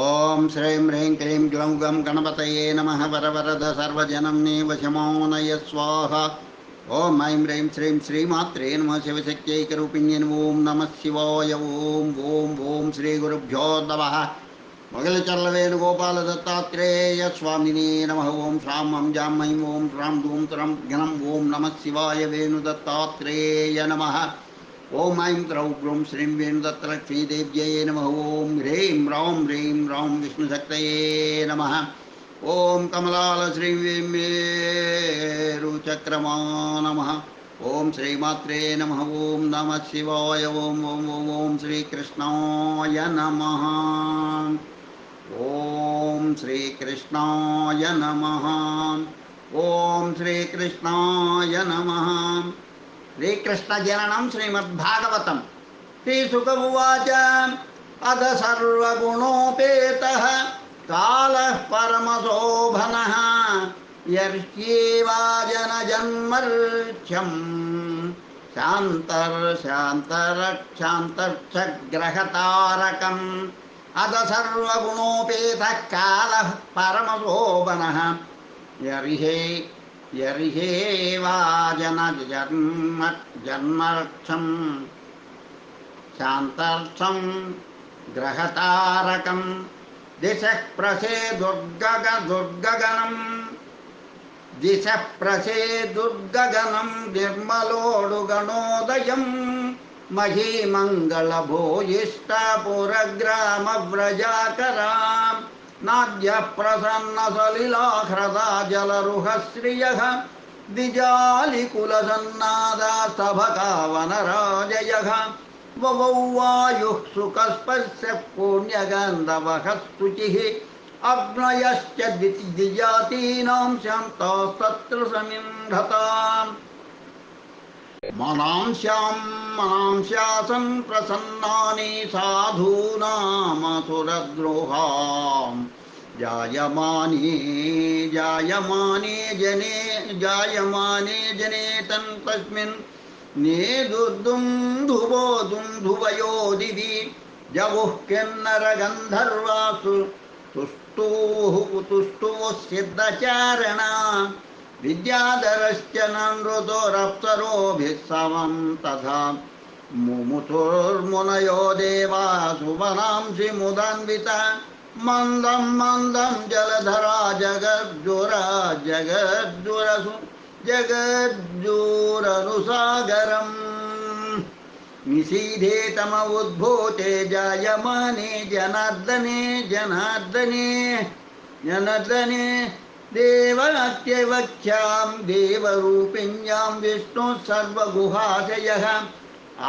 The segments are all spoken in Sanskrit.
ओम श्रीं ह्रीं क्लीं ग्लौं गं गणपतये नमः वरवरद सर्वजनं वशमो नय स्वाहा। ओम ऐं ह्रीं श्रीं श्रीमात्रे नमः शिवशक्त्यैकरूपिण्यै ओं नमः शिवाय ओं ओं ओं श्रीगुरुभ्यो नमः। मगलचर्लवेणुगोपाल दत्तात्रेय स्वामिने नमः। ओं श्रां मं जां ऐं ओं श्रां धूं त्रं घनं ओं नमः शिवाय वेणुदत्तात्रेय नमः। ओम ऐं त्रौं ग्रूं श्रीं वेणुदत्तलक्ष्मीदेव्यै नमः। ओं ह्रीं ह्रौं ह्रीं ह्रौं विष्णुशक्तये नमः। ओं कमलाल श्रीं मेरुचक्रमा नमः। ओं श्रीमात्रे नमः। ओं नमः शिवाय ओं ओं ओं ओं श्रीकृष्णाय नमः। ओं श्रीकृष्णाय नमः। ओं श्रीकृष्णाय नमः। श्रीकृष्णजननं श्रीमद्भागवतं श्रीशुक उवाच अध सर्वगुणोपेतः कालः परमशोभनः यर्ह्येवाजनजन्मर्क्षं शान्तर्षग्रहतारकम् अध सर्वगुणोपेतः कालः परमशोभनः यर्ह्येवाजनजन्मर्क्षं शान्तर्थं ग्रहतारकं दिशः प्रसे दुर्गगनं निर्मलोडुगणोदयं महीमङ्गलभूयिष्ठपुरग्रामव्रजाकरां नाद्यः प्रसन्नसलिलाह्रदा जलरुहश्रियः द्विजालिकुलसन्नादास्तभकावनराजयः ववौ वायुः सुखस्पर्शः पुण्यगन्धवः शुचिः अग्नयश्च द्विजातीनां शान्तस्तत्र समिन्धताम् मनांस्यासन् प्रसन्नानि साधूनामसुरद्रोहाम् जायमाने जने तस्मिन् नेदुर्दुन्दुभो दुन्दुभयो दिवि जगुः किन्नरगन्धर्वासु तुष्टुः सिद्धचारणा विद्याधरश्च नृतोरप्सरोभिः समं तथा मुमुथुर्मुनयो देवा सुवनांसि मुदान्विता मन्दं मन्दं जलधरा जगज्जुरनुसागरम् निशीधेतम उद्भूते जायमाने जनार्दने देवात्यवख्यां देवरूपिण्यां विष्णुः सर्वगुहाशयः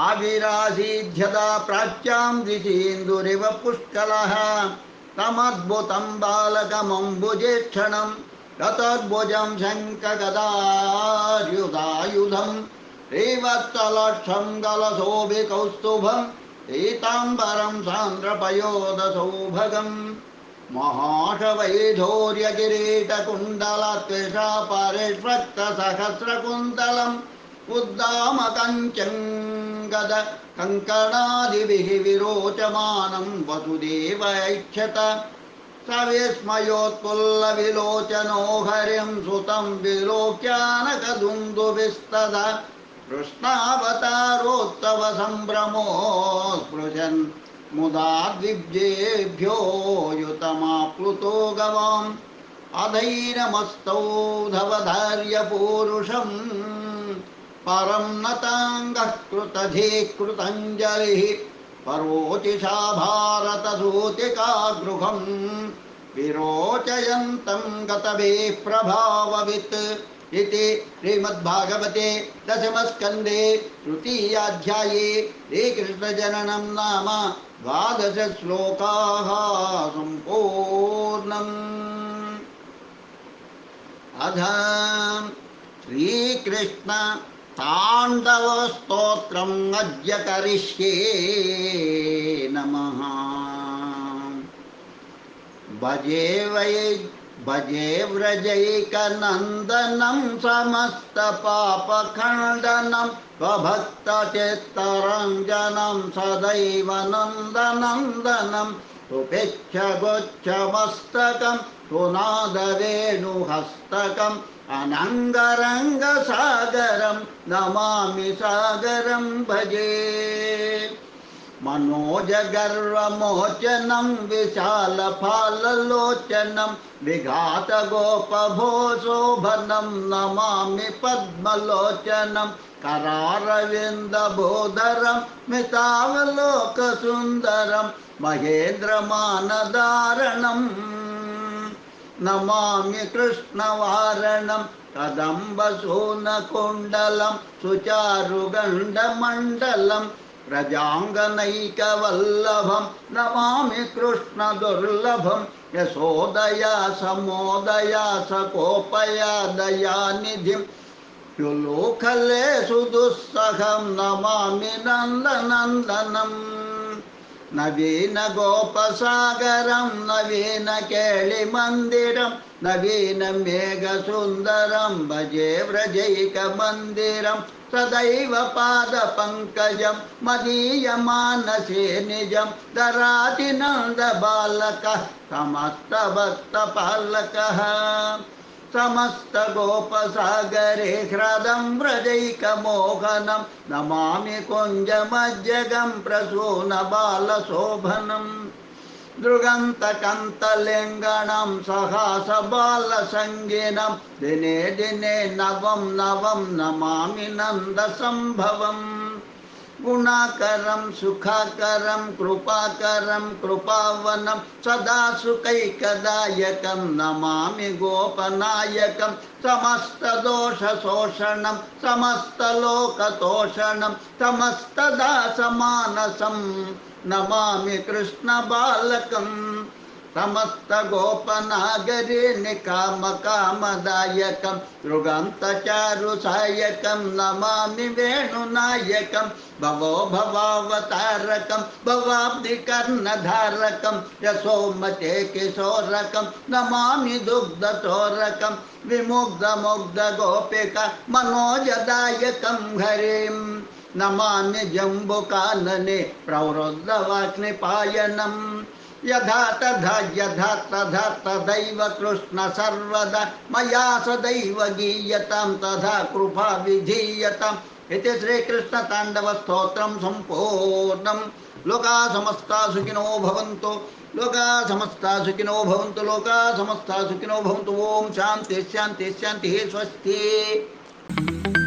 आविरासीध्यदा प्राच्यां दिशीन्दुरिव पुष्कलः तमद्भुतं बालकमम्बुजेक्षणं ततद्भुजं शङ्खगदायुधायुधं श्रीवत्सलक्षं गलशोभिकौस्तुभं पीताम्बरं सान्द्रपयोदसौभगम् महाशवैधौर्यकिरीटकुण्डलत्विषापरिष्वक्तसहस्रकुन्तलम् उद्दामकञ्चङ्गद कङ्कणादिभिः विरोचमानं वसुदेवैक्षत स विस्मयोत्फुल्लविलोचनो हरिं सुतं विलोक्यानकदुन्दुभिस्तदा कृष्णावतारोत्सव सम्भ्रमो स्पृशन् मुदा द्विजेभ्यो युतमाप्लुतो गवाम् अधैर्यमस्तौधवधार्य पूरुषम् परं नताङ्गः कृतधीकृतञ्जलिः परोचिषा भारतसूतिकागृहम् विरोचयन्तं गतभिः प्रभाववित् इति श्रीमद्भागवते दशमस्कन्धे तृतीयाध्याये श्रीकृष्णजननं नाम 12 श्लोकाः सम्पूर्णम्। अध श्रीकृष्ण ताण्डवस्तोत्रम् अद्य करिष्ये नमः। भजे व्रजैकनन्दनं समस्तपापखण्डनं स्वभक्तचित्तरञ्जनं सदैव नन्दनन्दनं सुपिच्छगोच्छमस्तकं सुनादवेणुहस्तकम् अनङ्गरङ्गसागरं नमामि सागरं भजे मनोजगर्वमोचनं विशालफाललोचनं विघातगोपभोशोभनं नमामि पद्मलोचनं करारविन्दभूधरं स्मितावलोकसुन्दरं महेन्द्रमानधारणम् नमामि कृष्णवारणं कदम्बसूनकुण्डलं सुचारुगण्डमण्डलं प्रजाङ्गनैकवल्लभं नमामि कृष्णदुर्लभं यशोदया समोदया सकोपया दयानिधिं युलोकले सुदुस्सहं नमामि नन्दनन्दनम् नवीन गोपसागरं नवीन केळिमन्दिरं नवीन मेघसुन्दरं भजे व्रजैकमन्दिरं सदैव पादपङ्कजं मदीयमानसे निजं दराति नन्दबालकः समस्तभक्तपालकः समस्तगोपसागरे ह्रदं व्रजैकमोहनं नमामि कुञ्जमज्जगं प्रसूनबालशोभनं दृगन्तकन्तलिङ्गणं सहासबालसङ्गिनं दिने दिने नवं नवं नमामि नन्दसम्भवम् गुणाकरं सुखाकरं कृपाकरं कृपावनं सदा सुखैकदायकं नमामि गोपनायकं समस्तदोषशोषणं समस्तलोकतोषणं समस्तदासमानसं नमामि कृष्णबालकम् समस्तगोपनागरे निकामकामदायकं दृगन्तचारुसायकं नमामि वेणुनायकं भवो भवावतारकं भवाब्धिकर्णधारकं यशोमते किशोरकं नमामि दुग्धचोरकं विमुग्धमुग्धगोपिका मनोजदायकं हरिं नमामि जम्बुकानने प्रवृद्धवाग्निपायनम् यथा तथा तदैव कृष्ण सर्वदा मया सदैव गीयतां तथा कृपा विधीयताम् इति श्रीकृष्णताण्डवस्तोत्रं सम्पूर्णं। लोका समस्ता सुखिनो भवन्तु, लोका समस्ता सुखिनो भवन्तु, लोका समस्ता सुखिनो भवन्तु। ओम शान्ति शान्ति शान्तिः। स्वस्ति।